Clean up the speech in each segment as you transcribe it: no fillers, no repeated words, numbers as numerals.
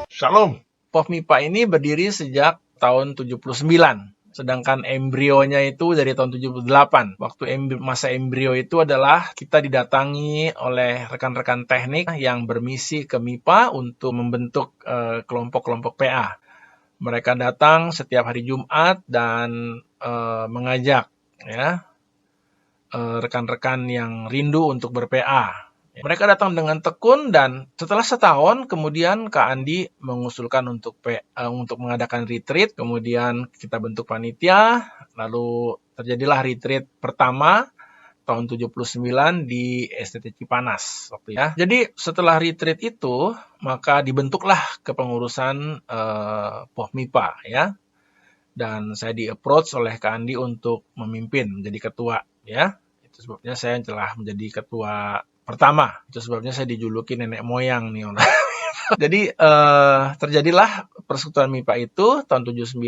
Shalom. POF MIPA ini berdiri sejak tahun 79. Sedangkan embrionya itu dari tahun 78. Waktu masa embrio itu adalah kita didatangi oleh rekan-rekan teknik yang bermisi ke MIPA untuk membentuk kelompok-kelompok PA. Mereka datang setiap hari Jumat dan mengajak ya rekan-rekan yang rindu untuk ber-PA. Mereka datang dengan tekun dan setelah setahun kemudian Kak Andi mengusulkan untuk mengadakan retreat, kemudian kita bentuk panitia, lalu terjadilah retreat pertama tahun 79 di STT Cipanas waktu ya. Jadi setelah retreat itu maka dibentuklah kepengurusan POF MIPA ya. Dan saya di-approach oleh Kak Andi untuk memimpin menjadi ketua ya. Itu sebabnya saya telah menjadi ketua pertama. Itu sebabnya saya dijuluki nenek moyang nih orang. Jadi terjadilah persekutuan MIPA itu tahun 79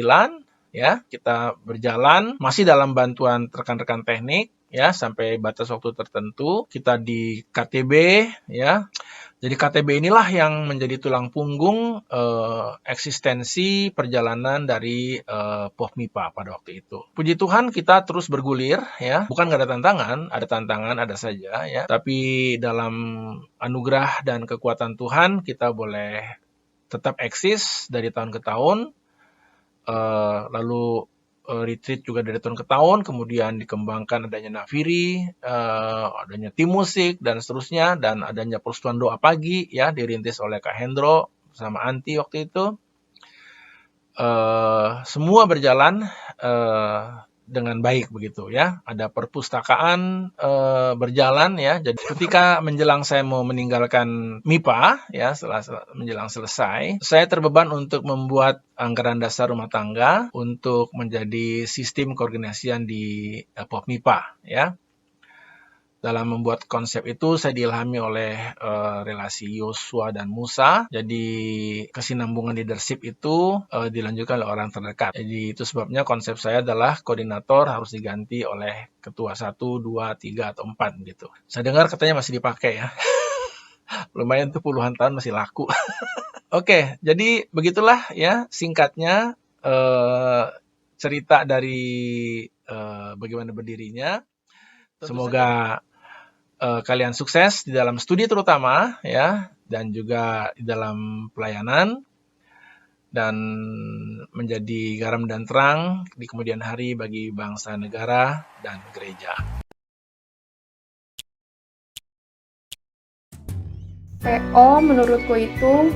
ya. Kita berjalan masih dalam bantuan rekan-rekan teknik ya sampai batas waktu tertentu. Kita di KTB ya. Jadi KTB inilah yang menjadi tulang punggung eksistensi perjalanan dari POF MIPA pada waktu itu. Puji Tuhan kita terus bergulir ya. Bukan nggak ada tantangan ada saja ya. Tapi dalam anugerah dan kekuatan Tuhan kita boleh tetap eksis dari tahun ke tahun. Lalu retreat juga dari tahun ke tahun, kemudian dikembangkan adanya Nafiri, adanya tim musik, dan seterusnya, dan adanya persekutuan doa pagi, ya dirintis oleh Kak Hendro sama Anti waktu itu. Semua berjalan dengan baik begitu ya. Ada perpustakaan berjalan ya. Jadi ketika menjelang saya mau meninggalkan MIPA ya, setelah menjelang selesai, saya terbeban untuk membuat anggaran dasar rumah tangga untuk menjadi sistem koordinasian di POF MIPA ya. Dalam membuat konsep itu saya diilhami oleh relasi Yosua dan Musa. Jadi kesinambungan leadership itu dilanjutkan oleh orang terdekat. Jadi itu sebabnya konsep saya adalah koordinator harus diganti oleh ketua 1, 2, 3, atau 4 gitu. Saya dengar katanya masih dipakai ya. Lumayan tuh puluhan tahun masih laku. Oke, jadi begitulah ya singkatnya cerita dari bagaimana berdirinya. Semoga kalian sukses di dalam studi terutama ya, dan juga di dalam pelayanan, dan menjadi garam dan terang di kemudian hari bagi bangsa, negara, dan gereja. PO menurutku itu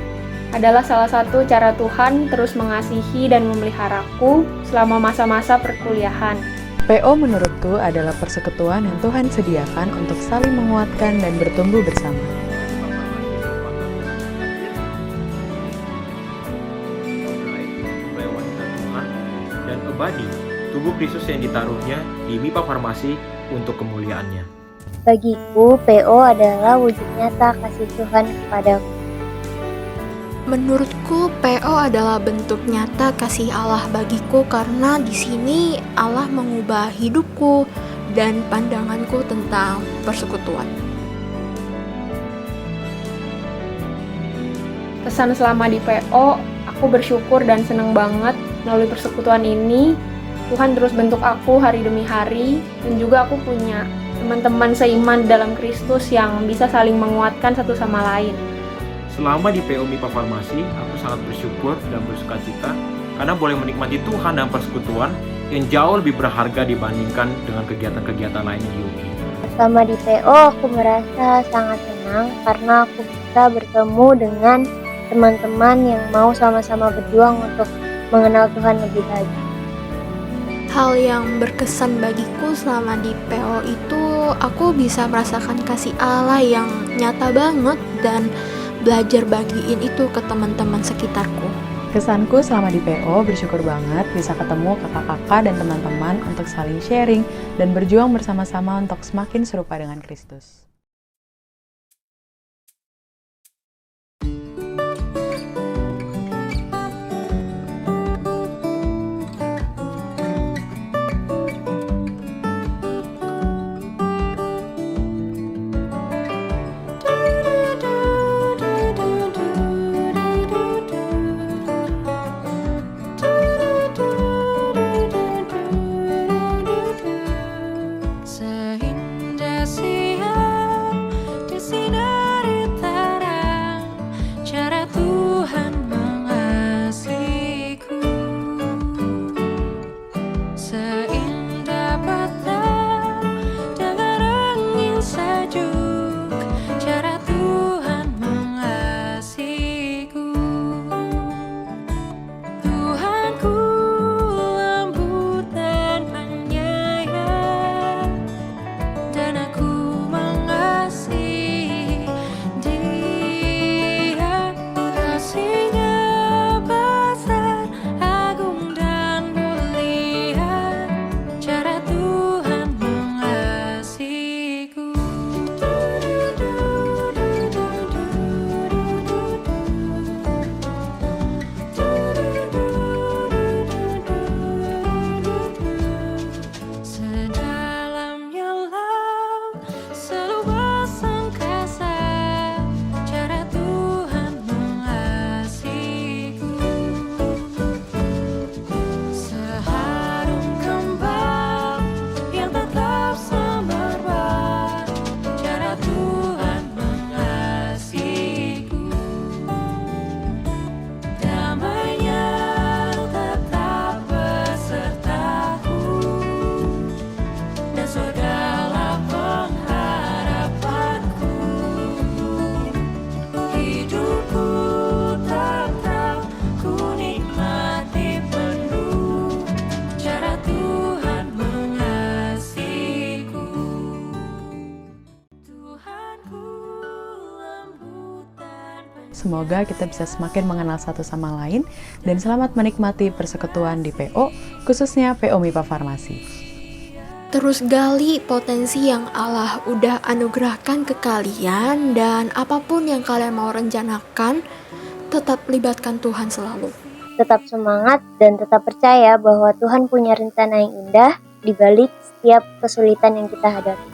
adalah salah satu cara Tuhan terus mengasihi dan memeliharaku selama masa-masa perkuliahan. PO menurutku adalah persekutuan yang Tuhan sediakan untuk saling menguatkan dan bertumbuh bersama. Dan abadi, tubuh Kristus yang ditaruhnya di MIPA Farmasi untuk kemuliaannya. Bagiku, PO adalah wujud nyata kasih Tuhan kepadaku. Menurutku, PO adalah bentuk nyata kasih Allah bagiku karena di sini Allah mengubah hidupku dan pandanganku tentang persekutuan. Kesan selama di PO, aku bersyukur dan senang banget melalui persekutuan ini. Tuhan terus bentuk aku hari demi hari, dan juga aku punya teman-teman seiman dalam Kristus yang bisa saling menguatkan satu sama lain. Selama di PO MIPA Farmasi, aku sangat bersyukur dan bersukacita karena boleh menikmati Tuhan dan persekutuan yang jauh lebih berharga dibandingkan dengan kegiatan-kegiatan lain di UI. Selama di PO, aku merasa sangat senang karena aku bisa bertemu dengan teman-teman yang mau sama-sama berjuang untuk mengenal Tuhan lebih lagi. Hal yang berkesan bagiku selama di PO itu, aku bisa merasakan kasih Allah yang nyata banget dan belajar bagiin itu ke teman-teman sekitarku. Kesanku selama di PO bersyukur banget bisa ketemu kakak-kakak dan teman-teman untuk saling sharing dan berjuang bersama-sama untuk semakin serupa dengan Kristus. tajuk cara Tuhan mengasihiku. Tuhanku lembut dan penyayang, dan aku mengasihi Dia. Kasih-Nya besar, agung dan mulia, cara Tuhan mengasihiku. Sedalamnya laut, seluas angkasa, cara Tuhan mengasihiku. Seharum kembang yang tetap semerbak, cara Tuhan mengasihiku. Damai-Nya tetap besertaku, dan surgalah pengharapanku. Hidupku tetap ku nikmati penuh, cara Tuhan mengasihiku. Tuhanku lembut dan Semoga kita bisa semakin mengenal satu sama lain dan selamat menikmati persekutuan di PO, khususnya PO MIPA Farmasi. Terus gali potensi yang Allah udah anugerahkan ke kalian, dan apapun yang kalian mau rencanakan, tetap libatkan Tuhan selalu. Tetap semangat dan tetap percaya bahwa Tuhan punya rencana yang indah di balik setiap kesulitan yang kita hadapi.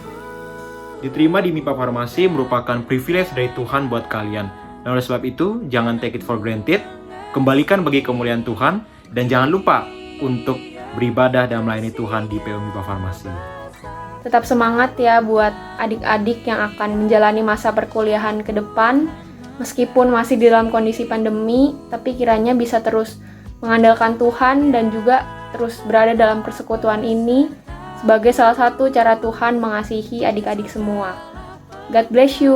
Diterima di MIPA Farmasi merupakan privilege dari Tuhan buat kalian. Dan oleh sebab itu, jangan take it for granted, kembalikan bagi kemuliaan Tuhan, dan jangan lupa untuk beribadah dan melayani Tuhan di PO MIPA Farmasi. Tetap semangat ya buat adik-adik yang akan menjalani masa perkuliahan ke depan. Meskipun masih di dalam kondisi pandemi, tapi kiranya bisa terus mengandalkan Tuhan dan juga terus berada dalam persekutuan ini sebagai salah satu cara Tuhan mengasihi adik-adik semua. God bless you.